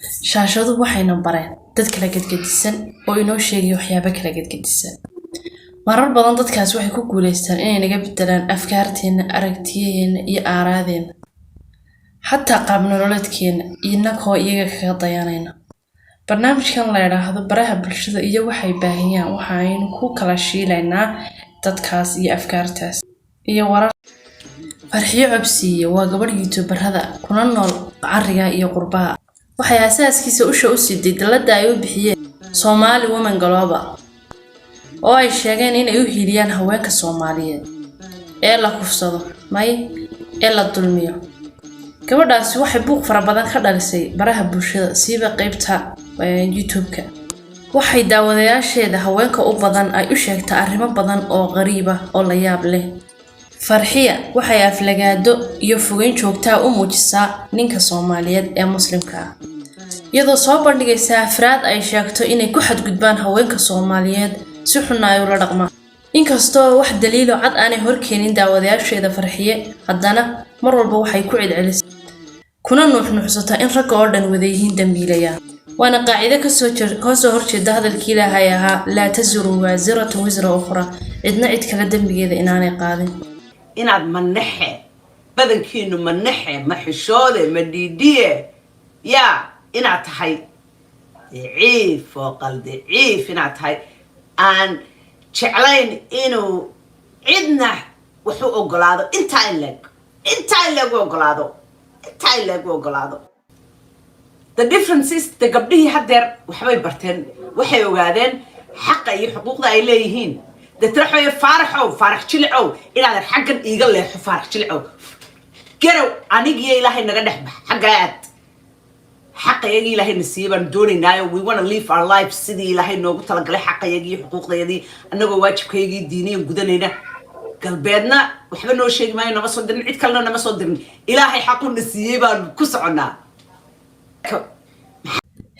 shaashadu waxayna bareen dad kala gadgadisan oo inoo sheegay waxyaabo kala gadgadisan marar badan dadkaas waxay ku guuleystaan inay naga bedelaan afkaarteena aragtiyeena iyo aaraadeena xataa qaab nololeedkeena inagoo iyaga kaga dayanayna barnaamijkan la yiraahdo baraha bulshada iyo waxay baahiyaan waxaynu ku kala shiilaynaa dadkaas iyo afkaartaas iyo warar farxiyo cabsiye waa gabadh youtuberada kuna nool cariga iyo qurbaha waxay asaaskiisa u siday dalada ay u bixiyeen Somali Women Global oo ay sheegeen in ay u hiiliyaan haweenka Soomaaliyeed ee la kufsado ee la dulmiyo gabadhaasi waxay buuq fara badan ka dhalisay baraha bulshada siiba qaybta YouTube-ka waxay daawadayaasheeda haweenka u badan ay u sheegtaa arrimo badan oo qariib ah oo la yaab leh farxiya waxay aflagaado iyo fogeyn joogtaa u muujisaa ninka Soomaaliyeed ee muslimka ah iyadoo soo bandhigaysa afraad ay sheegto inay ku xadgudbaan haweenka Soomaaliyeed si xun ay ula dhaqmaan inkastoo wax daliil cad aanay horkeenin daawadayaasheeda farxiye haddana mar walba waxay ku celcelisay kuna nuuxnuuxsata in rag oo dhan wada yihiin dambiilayaan وانا قاعدة كسو هرشد هذا الكيلة هيها لا تزر وازرة وزر أخرى عدنا عد كلا دنبي إذا إناني قادم إناد من نحي بدن كينو من نحي محشولة مديدية يا إناد تحي عيف وقلد عيف إناد تحي أن شعلين إنو عدنا وحو أقلادو انت إلك أقلادو The difference is the قبليه حدر وحبي برتين وحي وقادين حق أي حقوق ذا إليهين ده ترحوا فارح تلعوا إلى هذا حق يقول له فارح تلعوا كرو أنا جي إلهي نقدح حقات حق يجي إلهي نسيبا دوني نايو we want to live our lives سيدي إلهي نوقف تلقى له حق يجي حقوق ذا دي أنه واجب كيجي ديني وجودنا قلبنا وحبنا نو شيء ما ينما صدرنا عيد كلنا نما صدرنا إلهي حقون نسيبا كسعنا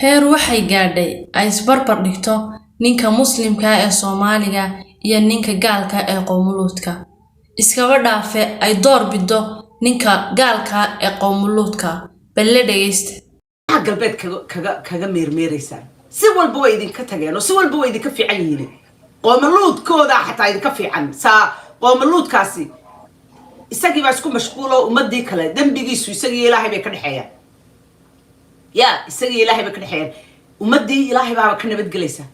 heer waxay gaadhay ay isbarbar dhigto ninka muslimka ee Soomaaliga iyo ninka gaalka ee qowmuluudka iskaba dhaafe ay door bido ninka gaalka ee qowmuluudka balle dhageysta galbeed kaga meermeeraysan si walba way idin ka tageen si walba way idin ka fiican yihiin qowmuluudkooda xataa idin ka fiican saa qowmuluudkaasi isagii baa isku mashquulo umadii kale dambigiisu isagii Ilaahay bay ka dhaxeeyaan يا إسقي إلهي بكنحين ومدي إلهي بابا كنا بتجلسه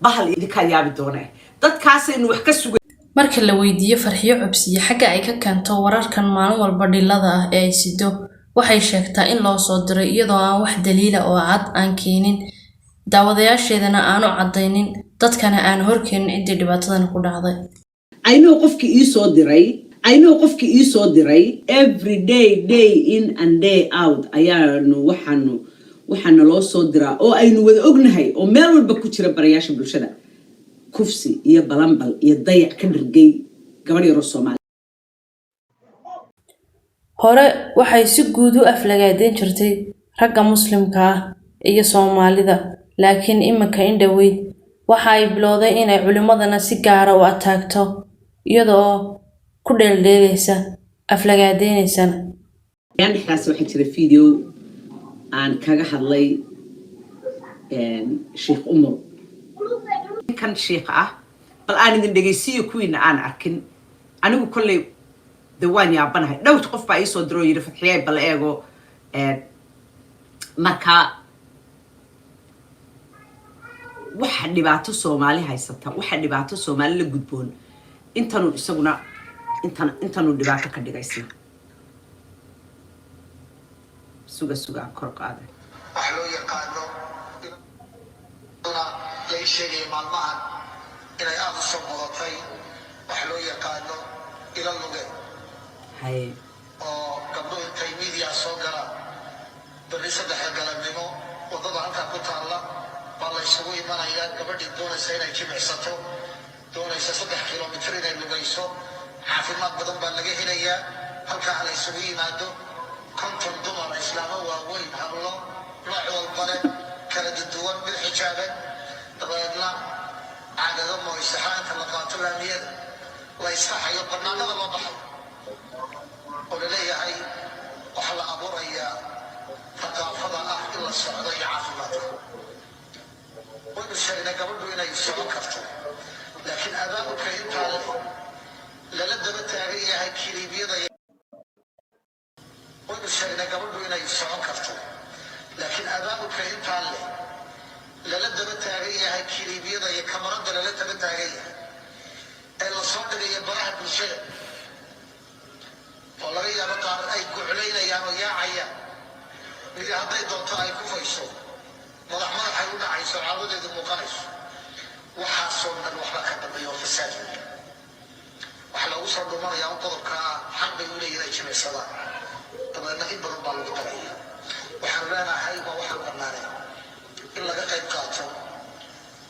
بحال إذا كان يابي دونه ضد كاسة إنه وحكسو marka la weydiiyo farxiyo cubsiye xaga ay ka kanto wararkan maalin walba dhilada ah ee sido waxay sheegtaa in loo soo diray iyadoo aan wax daliil ah oo cad aan keenin daawadayaasheedana aanu cadeynin dadkana aan horkeenin cidii dhibaatadan ku dhacday I know qofki ii soo diray every day in and day out ayaanu waxaanu loo soo diraa oo aynu wada ognahay oo meel walba ku jira barayaasha bulshada kufsi iyo balanbal iyo dayac ka dhirgay gabadh yar oo Soomaali hore waxay si guud u aflagaadeen jirtay ragga muslimka ah iyo Soomaalida laakiin imika indhaweyd waxa ay bilowday inay culimadana si gaar ah u ataagto iyadoo ku dheeldheelaysa aflagaadeynaysan yaan xaas waxa jira video aan kaga hadlay Sheikh Umar kan sheekh ah bal aan idin dhageysiyo kuwiina aan arkin anigu kulli dawaan yaabanahay dhowr qof baa ii soo diray yiri fatxiyay bal eego marka waxa dhibaato Soomaali haysata waxa dhibaato Soomaali la gudboon intanu isaguna intanu dhibaato ka dhigaysan suga kor qaada wax loo yaqaano lay sheegay maalmahan inay aad u soo mudatay wax loo yaqaano ila luge hay oo gabdho intay media soo gala bari saddex galabnimo wadada halka ku taala baa la isugu imanaya gabadhii doonaysa inay jimicsato doonaysa 3 kilomitir inay lugayso caafimaad badan baa laga helayaa halka la isugu yimaado konton dumar islaamo waaweyn hablo nooc walba leh kala duwan mid xijaaban dabeedna caadada mooysaxaanta la qaato laamiyada la isaxayo barnaamijyada loo baxay oo la leeyahay waxa la abuurayaa thaqaafada ah in la socda iyo caafimaadka waynu sheegnay gabadhu inay socon karto laakiin abaabulka intaa lala daba taagan yahay kiliibyada waynu sheegnay gabadhu inay socon karto laakiin abaabulka intaa lala daba taagan yahay kiliibyada iyo kamarada lala daba taagan yahay ee la soo dhigaya baraha bulshada oo laga yaabo qaar ay guclaynayaan oo yaacayaan midi hadday doonto ay ku fayso madaxay u dhacayso caawadeedu muuqanayso waxaasoo dhan waxba ka dambeeya oo fasaad weeye waxa loogu soo dhumanayaa qodobka xaq bay u leeyihin ay jimicsadaan dabeedna in badan baa lagu daraya waxaan leenahay waa waxaan bannaanay in laga qayb qaato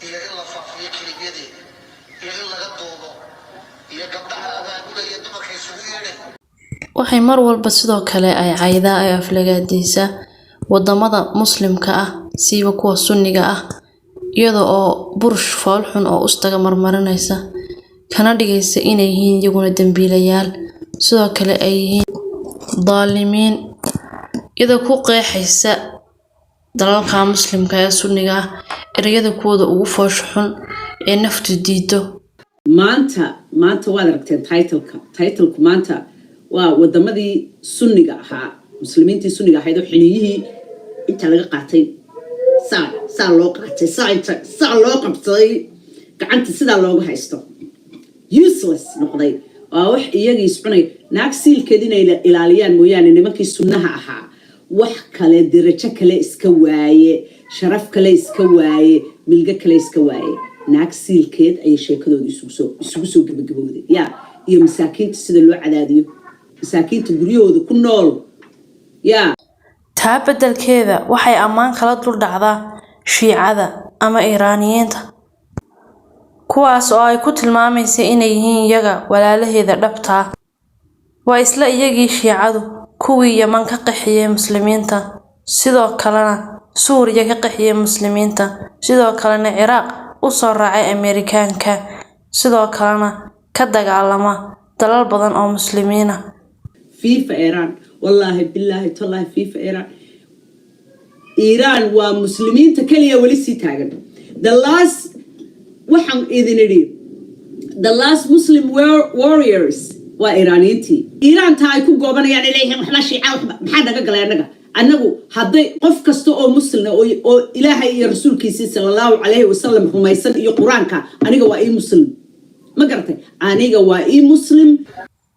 iyo in la faafiyo kiliibyadeeda iyo in laga duubo iyo gabdhaha abaabulaya dumarka isugu yeedhay waxay mar walba sidoo kale ay caydaa ay aflagaadaysaa wadamada muslimka ah siiba kuwa sunniga ah iyada oo burush foolxun oo ustaga marmarinaysa kana dhigaysa inay yihiin iyaguna dambiilayaal sidoo kale ay yihiin daalimiin iyada ku qeexaysa dalalka muslimka ee sunniga ah ereyada kuwada ugu foosho xun ee naftu diido maanta waad aragteen titleka maanta waa wadamadii sunniga ahaa muslimiintii sunniga ahayd oo xiliyihii inta laga qaatay saa loo qaatay saa loo qabsaday gacanta sidaa loogu haysto useless noqday waa wax iyagii iscunay naag siilkeed inay ilaaliyaan mooyaane nimankii sunnaha ahaa wax kale darajo kale iska waaye sharaf kale iska waaye milgo kale iska waaye naag siilkeed ayay sheekadooda isugu soo gabagabowday iyo masaakiinta sida loo cadaadiyo masaakiinta guryahooda ku nool taa beddelkeeda waxay ammaan kala dul dhacdaa shiicada ama iiraaniyiinta kuwaas oo ay ku tilmaamaysa inay yihiin iyaga walaalaheeda dhabtaa waa isla iyagii shiicadu kuwii Yaman ka qaxiyay muslimiinta sidoo kalena Suuriya ka qaxiyay muslimiinta sidoo kalena Ciraaq u soo raacay Ameerikaanka sidoo kalena ka dagaalama dalal badan oo muslimiina FIFA Iran wallahi billahi tallahi FIFA Iran waa muslimiinta kaliya wali sii taagan waxaan idin idhi the last Muslim warriors waa Iraniyiintii Iran taa ay ku goobanayaan ilayhi waxba shiica maxaa naga galay annagu hadday qof kasta oo muslim oo Ilaahay iyo rasuulkiisa sallallahu alayhi wasallam rumaysan iyo Quraanka aniga waa ii muslim ma garatay aniga waa ii muslim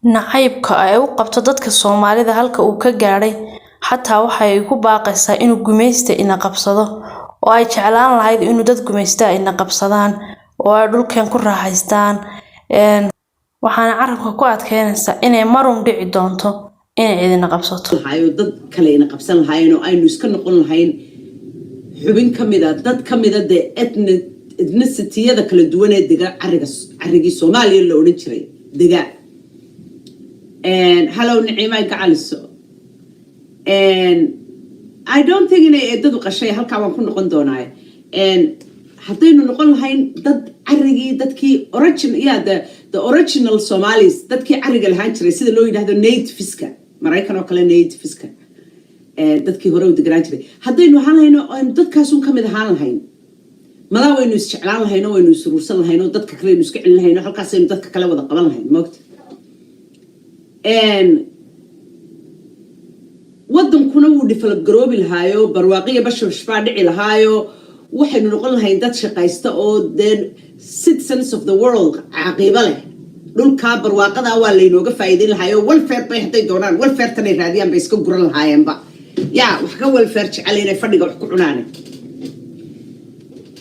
nacaybka ay u qabto dadka Soomaalida halka uu ka gaaray xataa waxay ku baaqaysaa inuu gumaysta ina qabsado oo ay jeclaan lahayd inuu dad gumaysta ina qabsadaan oo ay dhulkeen ku raaxaystaan waxaana carabka ku adkeynaysaa inay marun dhici doonto inay idin qabsato hayo dad kale ina qabsan lahayn oo aynu iska noqon lahayn xubin kamida dad kamida de ethnicity-yada kala duwan ee dega carrigii Soomaaliya la oran jiray dega and hello Naima Gacaliso and I don't think inay dad qashay halka waan ku noqon doonaa and haddaynu noqon lahayn dad carrigii dadkii the original Somalis dadkii carriga lahaan jiray sida loo yiraahdo nativeska Mareykan oo kale nativeska dadkii hore u deganaan jiray haddaynu ahaan lahayn oo dadkaas un kamid ahaan lahayn madaa waynu isjeclaan lahayn oo waynu isruursan lahayn oo dadka kale aynu iska celin lahayn oo halkaas aynu dadka kale wada qaban lahayn moogta wadankuna wuu develop garoobi lahaayo barwaaqiya bashar shafaa dhici lahaayo waxaynu noqon lahayn dad shaqaysta oo then citizens of the world caqiibo leh dhulka barwaaqada waa laynooga faa'iideyn lahaayo welfare bay hadday doonaan welfare tanay raadiyaan bay iska guran lahaayeenba wax ka welfare jecel inay fadhiga wax ku cunaan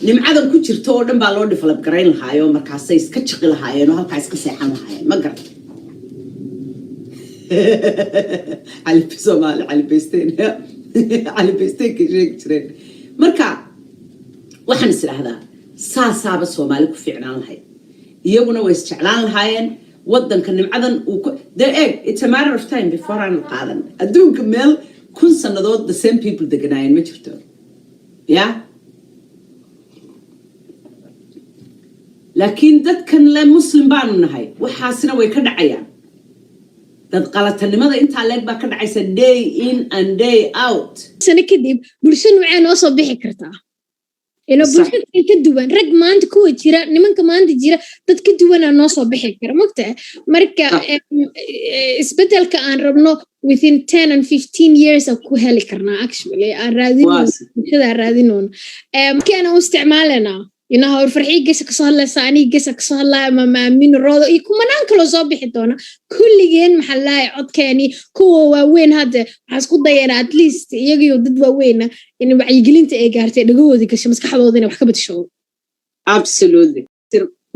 nimcadan ku jirto oo dhan baa loo develop garayn lahaayo markaasay iska jiqi lahaayeen oo halkaa iska seexan lahaayeen ma garan على بسومالي على بيستين على بيستين كشيك جرين مركا waxaan isiraahdaa saasaaba Soomaali ku fiicnaan lahayd iyaguna way isjeclaan lahaayeen wadanka nimcadan it's a matter of time before aan qaadan adduunka meel kun sanadood the same people deganaayeen ma jirto laakiin dadkan la muslim baanu nahay waxaasina way ka dhacayaan dad qalatanimada intaa leeg baa ka dhacaysa day in and day out sano kadib bulsho nuucee noo soo bixi kartaa bulshada ka duwan rag maanta kuwa jira nimanka maanta jira dad ka duwanaa noo soo bixi kara mogtahay marka isbedelka aan rabno within 10 and 15 years ku heli karnaa actually aan raadinoon markaan u isticmaalanaa inaha farxii gesa ka soo hadlaysa aniga gesa ka soo hadlaya ama maamin roodo iyo kumanaan kale soo bixi doona kulligeen maxaa lahay codkeeni kuwa waaweyn hadda waxaa isku dayana at least iyagiyo dad waaweyn in wacyigelinta ay gaartay dhagahoodii gasho maskaxdoodina wax ka badasho absolutely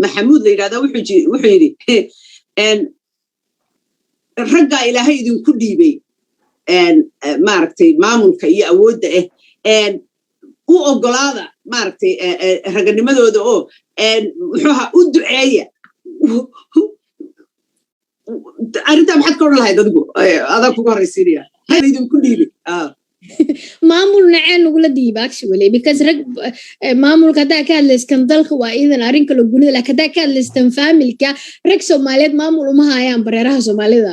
maxamuud la yiraahdo wuxuu yiri ragga ilaahay idinku dhiibay maaragtay maamulka iyo awoodda u ogolaada maaragtay raganimadooda oo wuxuuha u duceeya arinta maxaad ka odhan lahayd adigu adaa kugu horraysiinaya idinku dhiibay maamul naceen nagula dhiiba actually because rag maamulka haddaa ka hadlayskan dalka waa iidan arrin kale gunida laakiin haddaa ka hadlaystan familka rag Soomaaliyeed maamul uma hayaan bareeraha Soomaalida